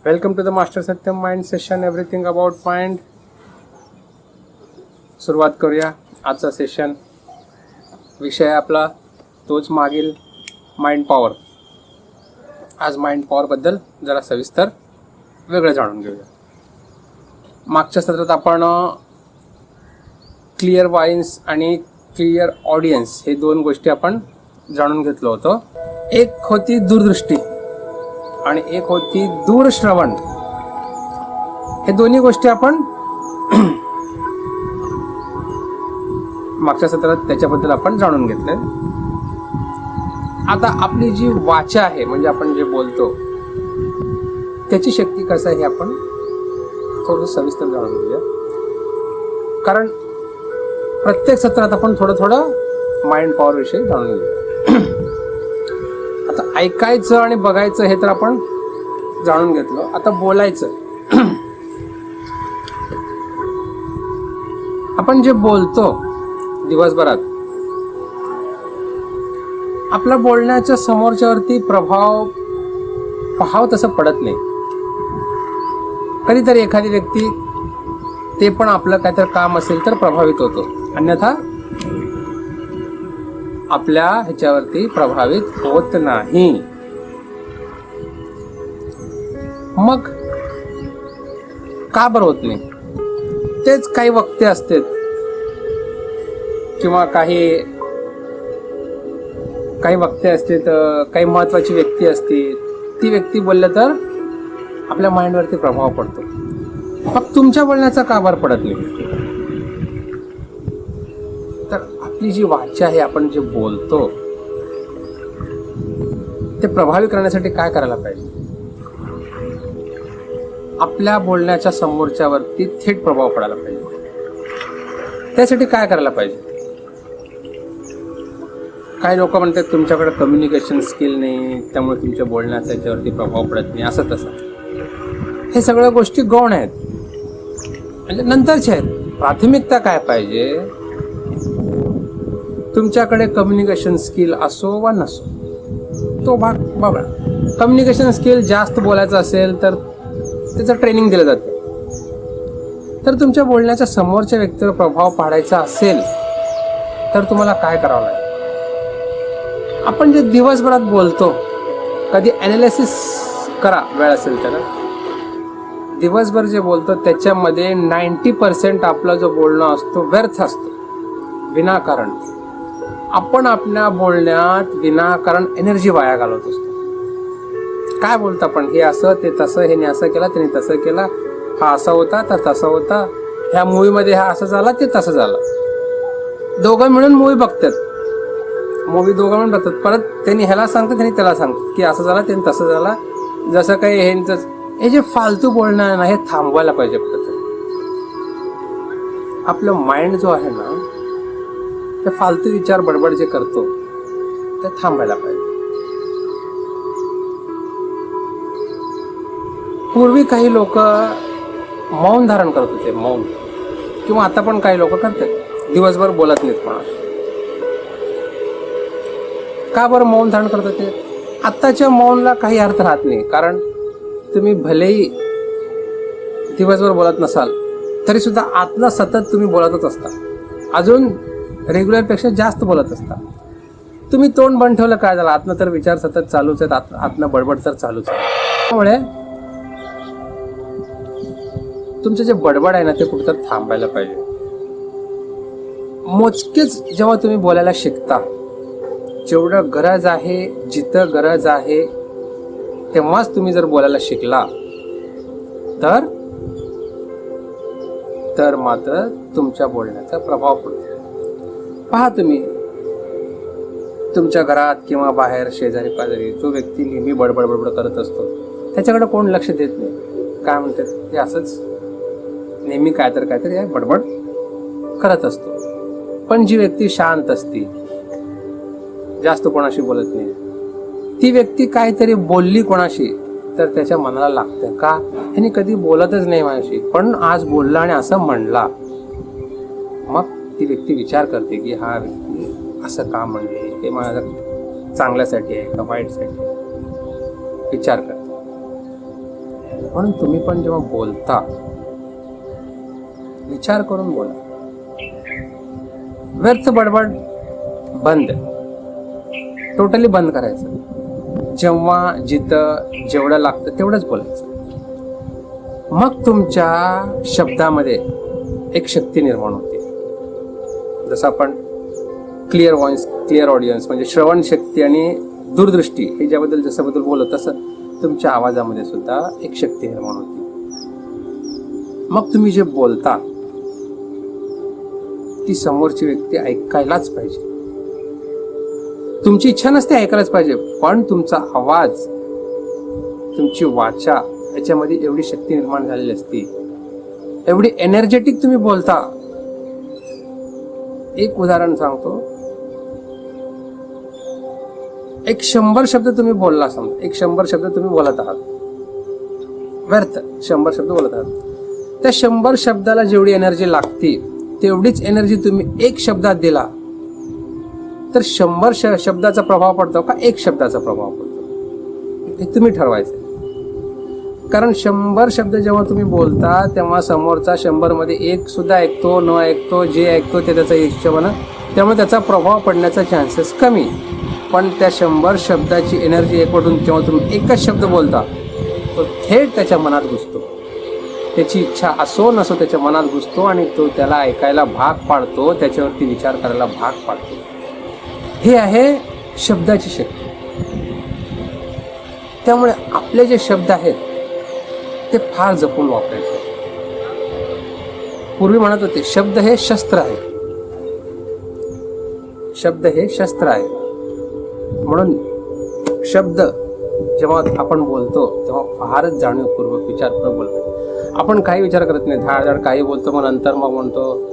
Welcome to the master Satyam mind session, everything about mind. सुरुवात करूया आजचा सेशन. विषय आपला तोच मागील, माइंड पॉवर. आज माइंड पॉवरबद्दल जरा सविस्तर वेगळं जाणून घेऊया. मागच्या सत्रात आपण क्लिअर वाइन्स आणि क्लिअर ऑडियन्स हे दोन गोष्टी आपण जाणून घेतलो होतो. एक होती दूरदृष्टी आणि एक होती दूरश्रवण. हे दोन्ही गोष्टी आपण मागच्या सत्रात त्याच्याबद्दल आपण जाणून घेतलंय. आता आपली जी वाचा आहे, म्हणजे आपण जे बोलतो, त्याची शक्ती कसं आहे हे आपण थोडं सविस्तर जाणून घेऊया. कारण प्रत्येक सत्रात आपण थोडं थोडं माइंड पॉवर विषयी जाणून घेऊया. आता ऐकायचं आणि बघायचं हे तर आपण जाणून घेतलं. आता बोलायचं. आपण जे बोलतो दिवसभरात, आपल्या बोलण्याच्या समोरच्यावरती प्रभाव पाहाव तसं पडत नाही. कधीतरी एखादी व्यक्ती, ते पण आपलं काहीतरी काम असेल तर प्रभावित होतो, अन्यथा आपल्या ह्याच्यावरती प्रभावित होत नाही. मग का बरं होत नाही? तेच काही वक्ते असतात किंवा काही वक्ते असतात, काही महत्वाची व्यक्ती असते. ती व्यक्ती बोललं तर आपल्या माइंडवरती प्रभाव पडतो. मग तुमच्या बोलण्याचा का बरं पडत नाही? तर आपली जी वाचा आहे, आपण जे बोलतो, ते प्रभावी करण्यासाठी काय करायला पाहिजे? आपल्या बोलण्याच्या समोरच्यावरती थेट प्रभाव पडायला पाहिजे. त्यासाठी काय करायला पाहिजे? काही लोक म्हणतात तुमच्याकडे कम्युनिकेशन स्किल नाही, त्यामुळे तुमच्या बोलण्याचा याच्यावरती प्रभाव पडत नाही, असं तसं. हे सगळ्या गोष्टी गौण आहेत, म्हणजे नंतरच्या आहेत. प्राथमिकता काय पाहिजे? तुमच्याकडे कम्युनिकेशन स्किल असो वा नसो, तो भाग बघा. कम्युनिकेशन स्किल जास्त बोलायचं असेल तर त्याचं ट्रेनिंग दिलं जातं. तर तुमच्या बोलण्याच्या समोरच्या व्यक्तीवर प्रभाव पाडायचा असेल तर तुम्हाला काय करावं लागेल? आपण जे दिवसभरात बोलतो, कधी ॲनालिसिस करा, वेळ असेल तर. दिवसभर जे बोलतो त्याच्यामध्ये 90% आपला जो बोलणं असतो व्यर्थ असतो, विनाकारण. आपण आपल्या बोलण्यात विनाकारण एनर्जी वाया घालवत असतो. काय बोलतो आपण? हे असं, ते तसं, ह्याने असं केलं, त्याने तसं केलं, हा असा होता तर तसा होता, ह्या मूवीमध्ये हा असं झाला, ते तसं झालं. दोघं मिळून मूवी बघतात, दोघं मिळून बघतात. परत त्यांनी ह्याला सांगतात, त्यांनी त्याला सांगतात की असं झालं, त्यांनी तसं झालं. जसं काही हे जे फालतू बोलणं आहे ना, हे थांबवायला पाहिजे कुठंतरी. आपलं माइंड जो आहे ना, ते फालतू विचार बडबड जे करतो ते थांबायला पाहिजे. पूर्वी काही लोक मौन धारण करत होते, मौन. किंवा आता पण काही लोक करतात, दिवसभर बोलत नाहीत कोणाला. का बरं मौन धारण करत होते? आत्ताच्या मौनला काही अर्थ राहत नाही. कारण तुम्ही भलेही दिवसभर बोलत नसाल तरी सुद्धा आतनं सतत तुम्ही बोलतच असता, अजून रेग्युलरपेक्षा जास्त बोलत असता. तुम्ही तोंड बंद ठेवलं काय झालं? आतनं तर विचार सतत चालूच आहेत, आतनं बडबड तर चालूच आहे. त्यामुळे तुमचं जे बडबड आहे ना, ते कुठेतरी थांबायला पाहिजे. मोजकेच जेव्हा तुम्ही बोलायला शिकता, जेवढं गरज आहे, जिथं गरज आहे तेव्हाच तुम्ही जर बोलायला शिकला तर मात्र तुमच्या बोलण्याचा प्रभाव पडतो. पहा, तुम्ही तुमच्या घरात किंवा बाहेर शेजारी पाजारी जो व्यक्ती नेहमी बडबड करत असतो, त्याच्याकडे कोण लक्ष देत नाही. काय म्हणतात, ते असंच नेहमी काहीतरी बडबड करत असतो. पण जी व्यक्ती शांत असते, जास्त कोणाशी बोलत नाही, ती व्यक्ती काहीतरी बोलली कोणाशी तर त्याच्या मनाला लागतं. का? ह्याने कधी बोलतच नाही माझ्याशी, पण आज बोलला आणि असं म्हणला. मग ती व्यक्ती विचार करते की हा व्यक्ती असं का म्हणले, हे माझ्या चांगल्यासाठी आहे का वाईटसाठी, विचार करते. म्हणून तुम्ही पण जेव्हा बोलता विचार करून बोला. व्यर्थ बडबड बंद, टोटली बंद करायचं. जेव्हा जिथं जेवढं लागतं तेवढंच बोलायचं. मग तुमच्या शब्दामध्ये एक शक्ती निर्माण होते. जसं आपण क्लिअर व्हॉइस, क्लिअर ऑडियन्स म्हणजे श्रवण शक्ती आणि दूरदृष्टी हे ज्याबद्दल जसं बद्दल बोलत तसं तुमच्या आवाजामध्ये सुद्धा एक शक्ती निर्माण होते. मग तुम्ही जे बोलता ती समोरची व्यक्ती ऐकायलाच पाहिजे. तुमची इच्छा नसते ऐकायलाच पाहिजे, पण तुमचा आवाज, तुमची वाचा याच्यामध्ये एवढी शक्ती निर्माण झालेली असते, एवढी एनर्जेटिक तुम्ही बोलता. एक उदाहरण सांगतो. एक 100 शब्द तुम्ही बोलला, समजा एक 100 शब्द तुम्ही बोलत आहात, व्यर्थ 100 शब्द बोलत आहात. त्या 100 शब्दाला जेवढी एनर्जी लागते तेवढीच एनर्जी तुम्ही एक शब्दात दिला तर 100 शब्दाचा प्रभाव पडतो का एक शब्दाचा प्रभाव पडतो हे तुम्ही ठरवायचं. कारण 100 शब्द जेव्हा तुम्ही बोलता तेव्हा समोरचा 100 मध्ये एक सुद्धा ऐकतो, न ऐकतो, जे ऐकतो ते त्याचा हिशोबानं, त्यामुळे त्याचा प्रभाव पडण्याचा चान्सेस कमी. पण त्या 100 शब्दाची एनर्जी एकवटून जेव्हा तुम्ही एकच शब्द बोलता तो थेट त्याच्या मनात घुसतो. त्याची इच्छा असो नसो त्याच्या मनात घुसतो आणि तो त्याला ऐकायला भाग पाडतो, त्याच्यावरती विचार करायला भाग पाडतो. हे आहे शब्दाची शक्ती. त्यामुळे आपले जे शब्द आहेत ते फार जपून वापरायचे. पूर्वी म्हणत होते शब्द हे शस्त्र आहे, शब्द हे शस्त्र आहे. म्हणून शब्द जेव्हा आपण बोलतो तेव्हा फारच जाणीवपूर्वक विचारपूर्वक बोलतो. आपण काही विचार करत नाही, धाड काही बोलतो, मग नंतर मग म्हणतो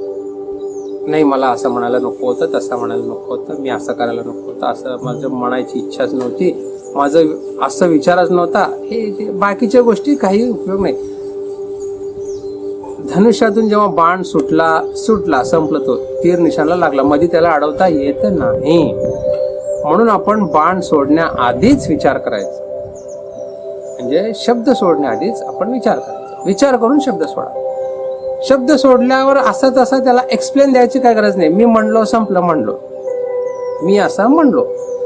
नाही मला असं म्हणायला नको होतं, तसं म्हणायला नको होतं, मी असं करायला नको होतं, असं माझं म्हणायची इच्छाच नव्हती, माझं असं विचारच नव्हता. हे बाकीच्या गोष्टी काही उपयोग नाही. धनुष्यातून जेव्हा बाण सुटला संपलं, तो तीर निशाणला लागला, मध्ये त्याला अडवता येत नाही. म्हणून आपण बाण सोडण्याआधीच विचार करायचा. म्हणजे शब्द सोडण्याआधीच आपण विचार करायचा. विचार करून शब्द सोडा. शब्द सोडल्यावर असं तसं त्याला एक्सप्लेन द्यायची काय गरज नाही. मी म्हणलो संपलं, म्हणलो मी असं म्हणलो,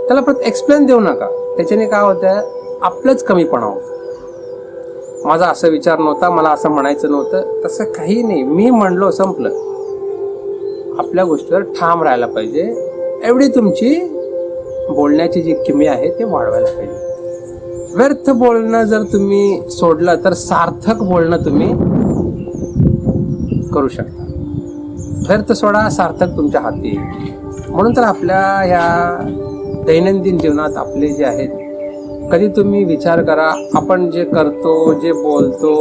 त्याला परत एक्सप्लेन देऊ नका. त्याच्याने काय होतं, आपलंच कमीपणा होतं. माझा असं विचार नव्हता, मला असं म्हणायचं नव्हतं, तसं काही नाही. मी म्हणलो संपलं. आपल्या गोष्टीवर ठाम राहायला पाहिजे. एवढी तुमची बोलण्याची जी किमी आहे ते वाढवायला पाहिजे. व्यर्थ बोलणं जर तुम्ही सोडलं तर सार्थक बोलणं तुम्ही करू शकता. व्यर्थ सोडा, सार्थक तुमच्या हाती येईल. म्हणून तर आपल्या ह्या दैनंदिन जीवनात आपले जे आहेत, कधी तुम्ही विचार करा, आपण जे करतो, जे बोलतो,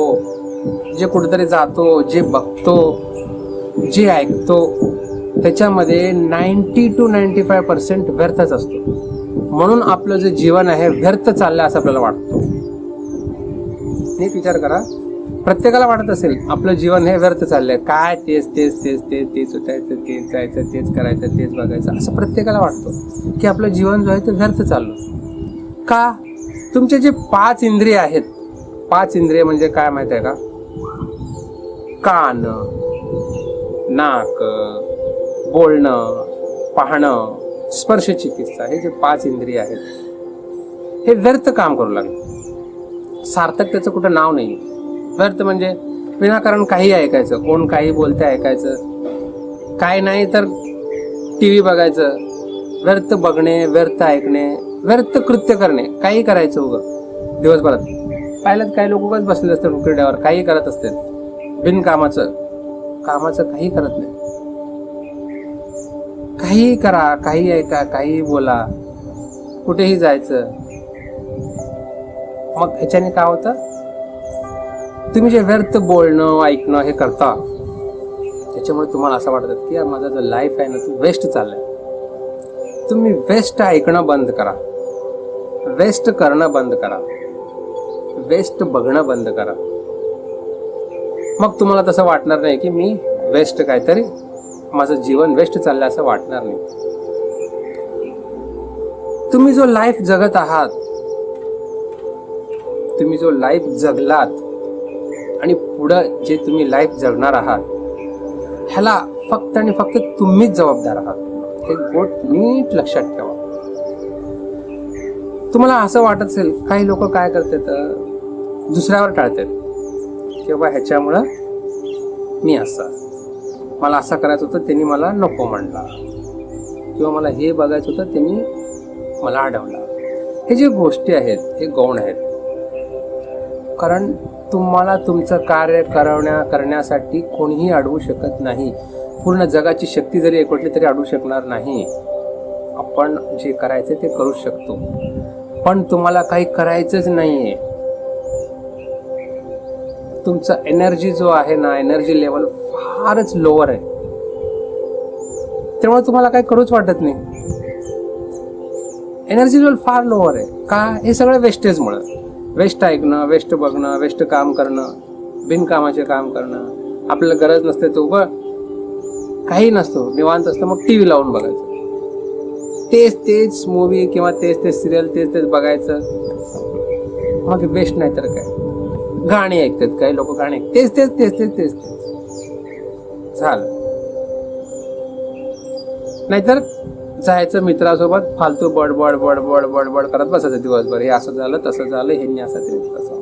जे कुठेतरी जातो, जे बघतो, जे ऐकतो, त्याच्यामध्ये 90 to 95% व्यर्थच असतो. म्हणून आपलं जे जीवन आहे व्यर्थ चाललंय असं आपल्याला वाटतो. नीट विचार करा. प्रत्येकाला वाटत असेल आपलं जीवन हे व्यर्थ चाललंय, काय तेच तेच तेच तेच तेच उठायचं, तेच जायचं, तेच करायचं, तेच बघायचं, असं प्रत्येकाला वाटतं की आपलं जीवन जो आहे ते व्यर्थ चाललं. का? तुमचे जे 5 इंद्रिय आहेत, 5 इंद्रिय म्हणजे काय माहित आहे का? कान, नाक, बोलणं, पाहणं, स्पर्श चिकित्सा, हे जे 5 इंद्रिय आहेत हे व्यर्थ काम करू लागले. सार्थक त्याचं कुठं नाव नाही. व्यर्थ म्हणजे विनाकारण काही ऐकायचं, कोण काही बोलते ऐकायचं, काय नाही तर TV बघायचं, व्यर्थ बघणे, व्यर्थ ऐकणे, व्यर्थ कृत्य करणे, काही करायचं उगं दिवसभरात. पाहिलं काही लोक उगाच बसले असतात उकिरड्यावर, काही करत असतात बिनकामाचं, कामाचं काही करत नाही. काही करा, काही ऐका, काही बोला, कुठेही जायचं. मग ह्याच्याने काय होतं, तुम्ही जे व्यर्थ बोलणं ऐकणं हे करता त्याच्यामुळे तुम्हाला असं वाटतं की माझा जो लाईफ आहे ना तो वेस्ट चाललाय. तुम्ही वेस्ट ऐकणं बंद करा, वेस्ट करणं बंद करा, वेस्ट बघणं बंद करा. मग तुम्हाला तसं वाटणार नाही की मी वेस्ट काहीतरी, माझं जीवन वेस्ट चाललंय असं वाटणार नाही. तुम्ही जो लाईफ जगत आहात, तुम्ही जो लाईफ जगलात आणि पुढं जे तुम्ही लाईफ जगणार आहात ह्याला फक्त आणि फक्त तुम्हीच जबाबदार आहात. हे गोष्ट नीट लक्षात ठेवा. तुम्हाला असं वाटत असेल काही लोक काय करतात, दुसऱ्यावर टाळतात किंवा ह्याच्यामुळं मी असं, मला असं करायचं होतं त्यांनी मला नको म्हणला, किंवा मला हे बघायचं होतं त्यांनी मला अडवला. हे जे गोष्टी आहेत हे गौण आहेत. कारण तुम्हाला तुमचं कार्य करण्यासाठी कोणीही अडवू शकत नाही. पूर्ण जगाची शक्ती जरी एकवटली तरी अडवू शकणार नाही. आपण जे करायचं ते करू शकतो, पण तुम्हाला काही करायचंच नाहीये. तुमचा एनर्जी जो आहे ना, एनर्जी लेवल फारच लोअर आहे. त्यामुळे तुम्हाला काही करूच वाटत नाही. एनर्जी लेवल फार लोअर आहे. का? हे सगळं वेस्टेजमुळं. वेस्ट ऐकणं, वेस्ट बघणं, वेस्ट काम करणं, बिनकामाचे काम करणं. आपल्याला गरज नसते तो काही नसतो, निवांत असतं, मग टी व्ही लावून बघायचं, तेच मूवी किंवा तेच सिरियल तेच बघायचं. मग वेस्ट नाही तर काय. गाणी ऐकतात काही लोक, गाणी तेच झालं. नाहीतर जायचं मित्रासोबत फालतू बडबड करत बसायचं दिवसभर. हे असं झालं, तसं झालं, हे असं ते तसं.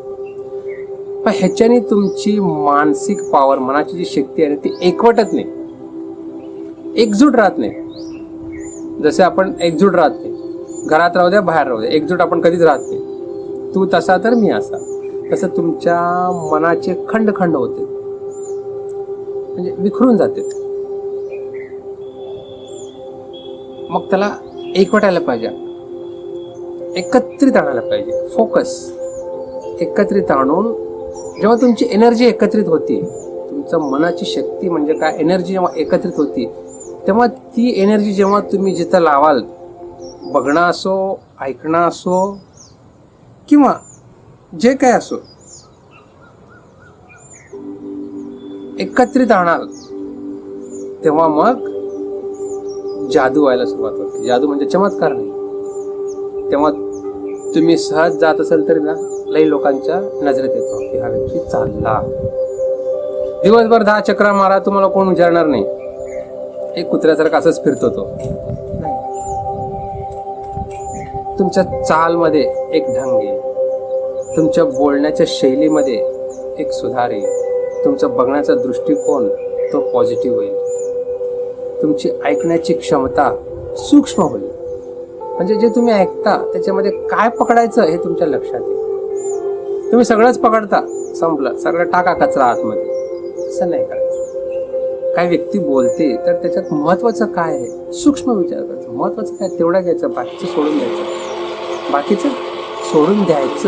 पण ह्याच्याने तुमची मानसिक पॉवर, मनाची जी शक्ती आहे ती एकवटत नाही, एकजूट राहत नाही. जसे आपण एकजूट राहत नाही, घरात राहू द्या बाहेर राहू द्या, एकजूट आपण कधीच राहत नाही. तू तसा तर मी असा. तसं तुमच्या मनाचे खंड होते, म्हणजे विखरून जाते. मग त्याला एकवटायला पाहिजे, एकत्रित आणायला पाहिजे. फोकस एकत्रित आणून जेव्हा तुमची एनर्जी एकत्रित होती, तुमचं मनाची शक्ती म्हणजे काय, एनर्जी जेव्हा एकत्रित होती, तेव्हा ती एनर्जी जेव्हा तुम्ही जिथं लावाल, बघणं असो, ऐकणं असो, किंवा जे काय असो, एकत्रित आणाल, तेव्हा मग जादू व्हायला सुरुवात होते. जादू म्हणजे चमत्कार नाही. तेव्हा तुम्ही सहज जात असेल तरी ना, लई लोकांच्या नजरेत येतो की हा व्यक्ती चालला. दिवसभर 10 चक्रा मारा, तुम्हाला कोण विचारणार नाही. एक कुत्र्यासारखा असंच फिरतो तो. तुमच्या चालमध्ये एक ढंग येईल, तुमच्या बोलण्याच्या शैलीमध्ये एक सुधार येईल, तुमचा बघण्याचा दृष्टिकोन तो पॉझिटिव्ह होईल, तुमची ऐकण्याची क्षमता सूक्ष्म होईल. म्हणजे जे तुम्ही ऐकता त्याच्यामध्ये काय पकडायचं हे तुमच्या लक्षात येईल. तुम्ही सगळंच पकडता, संपलं, सगळं टाका कचरा आतमध्ये. असं नाही करायचं. काही व्यक्ती बोलते तर त्याच्यात महत्वाचं काय आहे, सूक्ष्म विचार करायचं. महत्वाचं काय तेवढं घ्यायचं, बाकीचं सोडून द्यायचं.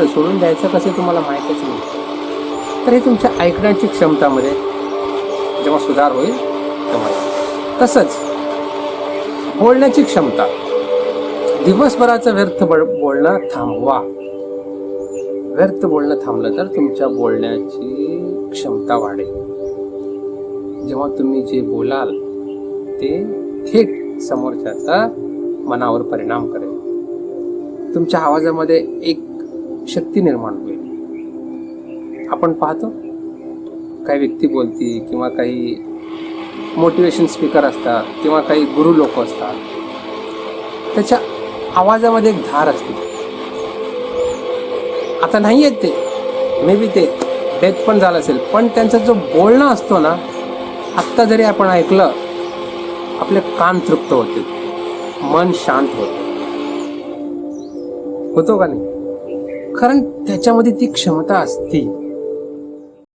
सोडून द्यायचं कसं तुम्हाला माहीतच नाही. तर हे तुमच्या ऐकण्याची क्षमतामध्ये जेव्हा सुधार होईल तेव्हा. तसंच बोलण्याची क्षमता, दिवसभराचं व्यर्थ बोलणं थांबवा. व्यर्थ बोलणं थांबलं तर तुमच्या बोलण्याची क्षमता वाढेल. जेव्हा तुम्ही जे बोलाल ते थेट समोरच्याचा मनावर परिणाम करेल. तुमच्या आवाजामध्ये एक शक्ती निर्माण होईल. आपण पाहतो काही व्यक्ती बोलती, किंवा काही मोटिवेशन स्पीकर असतात, किंवा काही गुरु लोक असतात, त्याच्या आवाजामध्ये एक धार असते. आता नाही आहेत ते, मे बी ते डेथ पण झालं असेल, पण त्यांचा जो बोलणं असतो ना, आत्ता जरी आपण ऐकलं, आपले कान तृप्त होते, मन शांत होतो का नाही? कारण त्याच्यामध्ये ती क्षमता असते.